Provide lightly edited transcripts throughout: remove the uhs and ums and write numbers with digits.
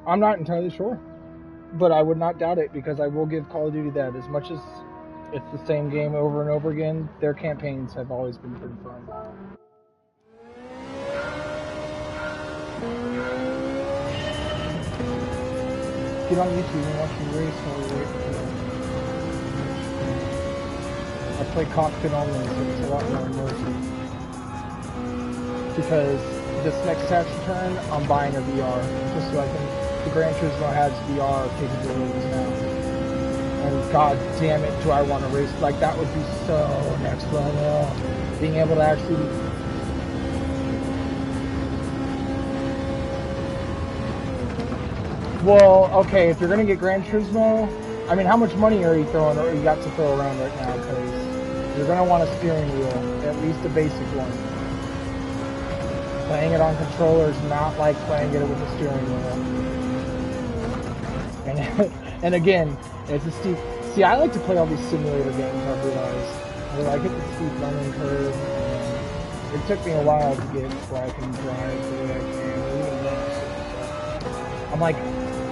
I'm not entirely sure, but I would not doubt it because I will give Call of Duty that. As much as it's the same game over and over again, their campaigns have always been pretty fun. Get on YouTube and watch me race while we wait for I play cockpit only, so it's a lot more immersive. Because this next tax return, I'm buying a VR just so I can. The Gran Turismo has VR capabilities now, and god damn it, do I want to race like that? Would be so next level. Being able to actually. Well, okay, if you're gonna get Gran Turismo, I mean, how much money are you throwing or you got to throw around right now? Because you're gonna want a steering wheel, at least a basic one. Playing it on controller is not like playing it with a steering wheel. And again, it's a steep. See, I like to play all these simulator games. I've realized where I hit the steep learning curve. And it took me a while to get where I can drive the way I can. Even then,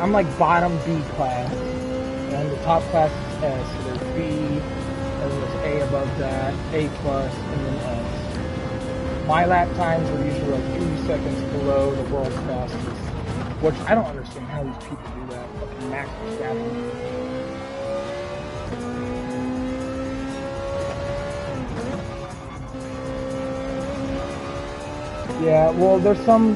I'm like bottom B class, and the top class is S. So there's B, and then there's A above that, A plus, and then S. My lap times are usually like 3 seconds below the world's fastest, which I don't understand how these people do that. Fucking Max Verstappen. Yeah, well, there's some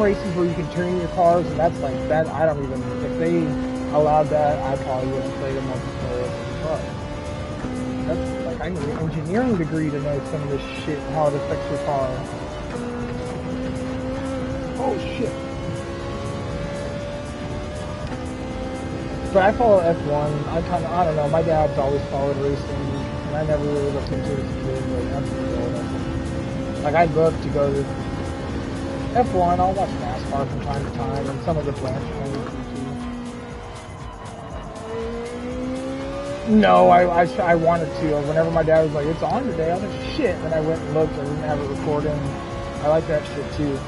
races where you can tune your cars, and that's like that. I don't even if they allowed that, I probably wouldn't play the multiplayer. But that's like I need an engineering degree to know some of this shit and how it affects your car. Oh shit! But I follow F1. I don't know. My dad's always followed racing, and I never really looked into it as a kid. But that's pretty cool. Like I'd love to go to F1. I'll watch NASCAR from time to time, and some of the Flash ones too. No, I wanted to. Whenever my dad was like, "It's on today," I was like, "Shit!" And then I went and looked. I didn't have it recording. I like that shit too.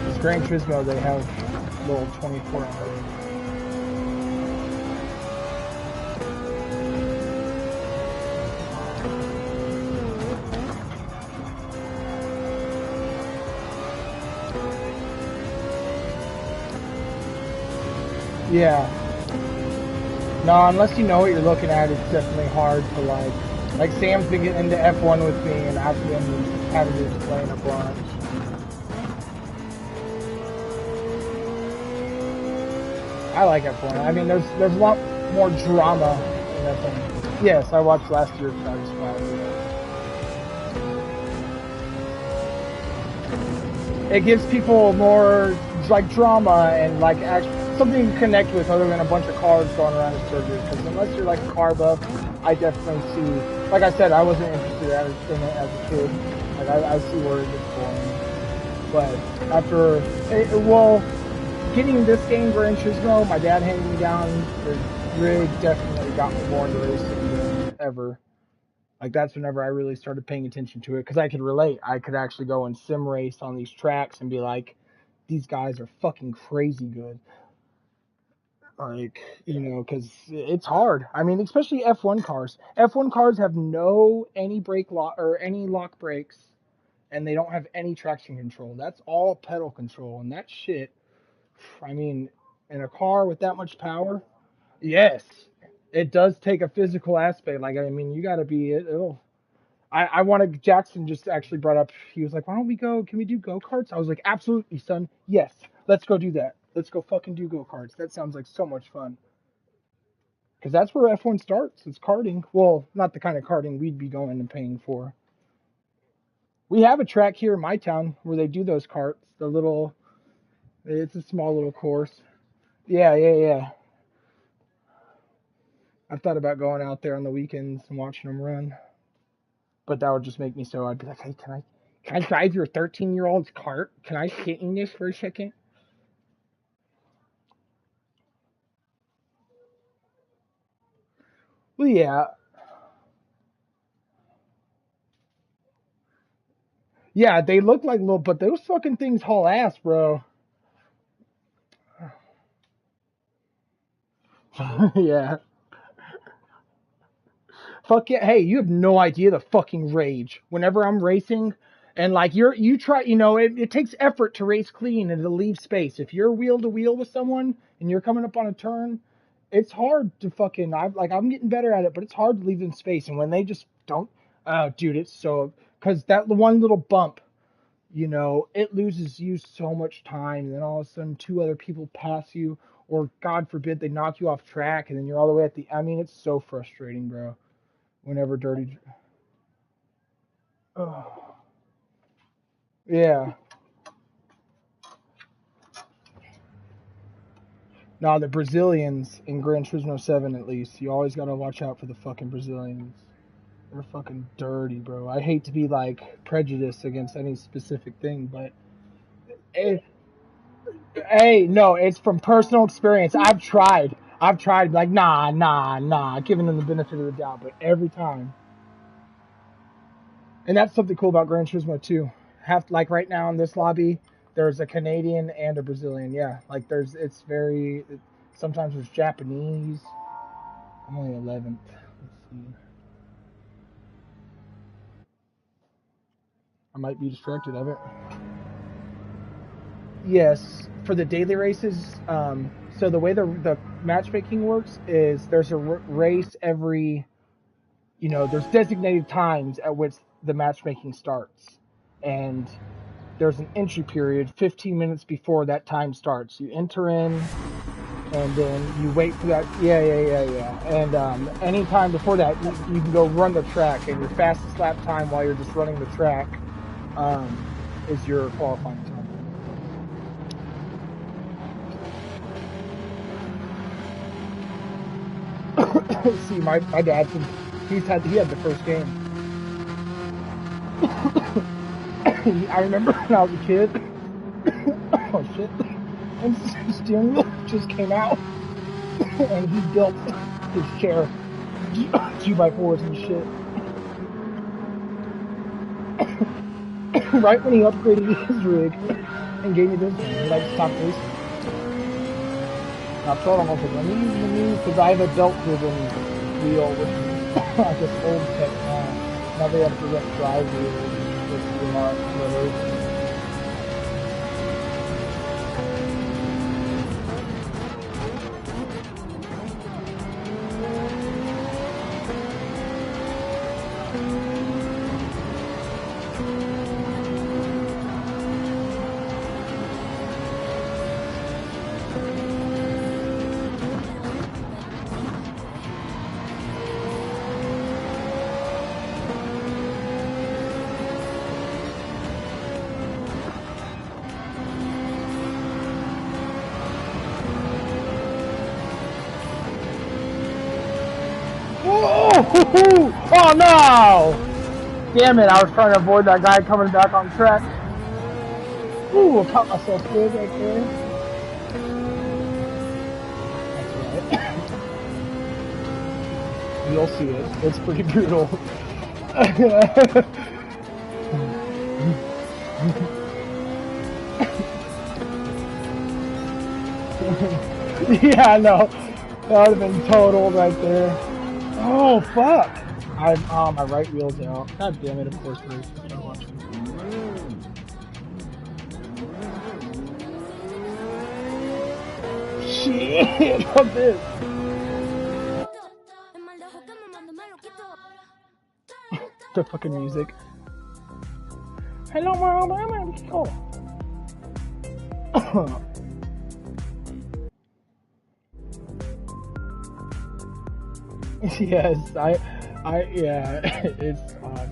This Gran Turismo, they have little 24-hour. Yeah. No, unless you know what you're looking at, it's definitely hard to like Sam's been getting into F1 with me, and I've been having to explain a bunch. I like F1. I mean, there's a lot more drama in F1. Yes, I watched last year's Travis Scott. It gives people more like drama and like something to connect with other than a bunch of cars going around in circles. Because unless you're like a car buff, I definitely see. Like I said, I wasn't interested in it as a kid. Like I see where it gets boring. But after, well, getting this game, Gran Turismo, my dad handed me down, it really definitely got me more into racing than ever. Like that's whenever I really started paying attention to it because I could relate. I could actually go and sim race on these tracks and be like, these guys are fucking crazy good. Like, because it's hard. I mean, especially F1 cars. F1 cars have no any brake lock or any lock brakes, and they don't have any traction control. That's all pedal control, and that shit. I mean, in a car with that much power, yes, it does take a physical aspect. Like, I mean, you got to be. It'll I wanted Jackson just actually brought up. He was like, "Why don't we go? Can we do go karts?" I was like, "Absolutely, son. Yes, let's go do that. Let's go fucking do go karts. That sounds like so much fun." Because that's where F1 starts. It's karting. Well, not the kind of karting we'd be going and paying for. We have a track here in my town where they do those karts. The little, it's a small little course. Yeah, yeah, yeah. I've thought about going out there on the weekends and watching them run, but that would just make me so. I'd be like, "Hey, can I drive your 13-year-old's cart? Can I sit in this for a second?" Well, yeah, yeah, they look like little, but those fucking things haul ass, bro. Yeah. Fuck yeah. Hey, you have no idea the fucking rage. Whenever I'm racing and like you try, it takes effort to race clean and to leave space. If you're wheel to wheel with someone and you're coming up on a turn, it's hard to fucking I'm getting better at it, but it's hard to leave them space. And when they just don't, oh dude, it's so, cause that one little bump, it loses you so much time. And then all of a sudden two other people pass you, or God forbid they knock you off track, and then you're all the way at the, I mean, it's so frustrating, bro. Whenever dirty. Oh, yeah. Now the Brazilians in Gran Turismo 7, at least, you always gotta watch out for the fucking Brazilians. They're fucking dirty, bro. I hate to be like prejudiced against any specific thing, but it, hey, no, it's from personal experience. I've tried, like, nah, giving them the benefit of the doubt, but every time. And that's something cool about Gran Turismo too. Like right now in this lobby, there's a Canadian and a Brazilian. Yeah, like sometimes there's Japanese. I'm only 11th. Let's see. I might be distracted of it. Yes, for the daily races. So the way the matchmaking works is there's a race every. There's designated times at which the matchmaking starts, and there's an entry period 15 minutes before that time starts. You enter in, and then you wait for that. Yeah. And any time before that, you can go run the track, and your fastest lap time while you're just running the track is your qualifying time. See, my dad, he had the first game. I remember when I was a kid. Oh shit! And the steering wheel just came out, and he built his chair 2x4s and shit. Right when he upgraded his rig and gave me this one, he stopped racing. I told him, I was like, let me use the new, because I have a belt-driven wheel, which is, I guess, old tech now. Now they have direct drive wheels with the motors. Oh no! Damn it, I was trying to avoid that guy coming back on track. Ooh, I caught myself good right there. That's right. You'll see it. It's pretty brutal. Yeah, no. That would have been total right there. Oh, fuck! My right wheel's out. God damn it, of course it is. I'm watching. Shit! What's this? The fucking music. Hello, mom, I'm gonna be cool. Yes, yeah, it's odd.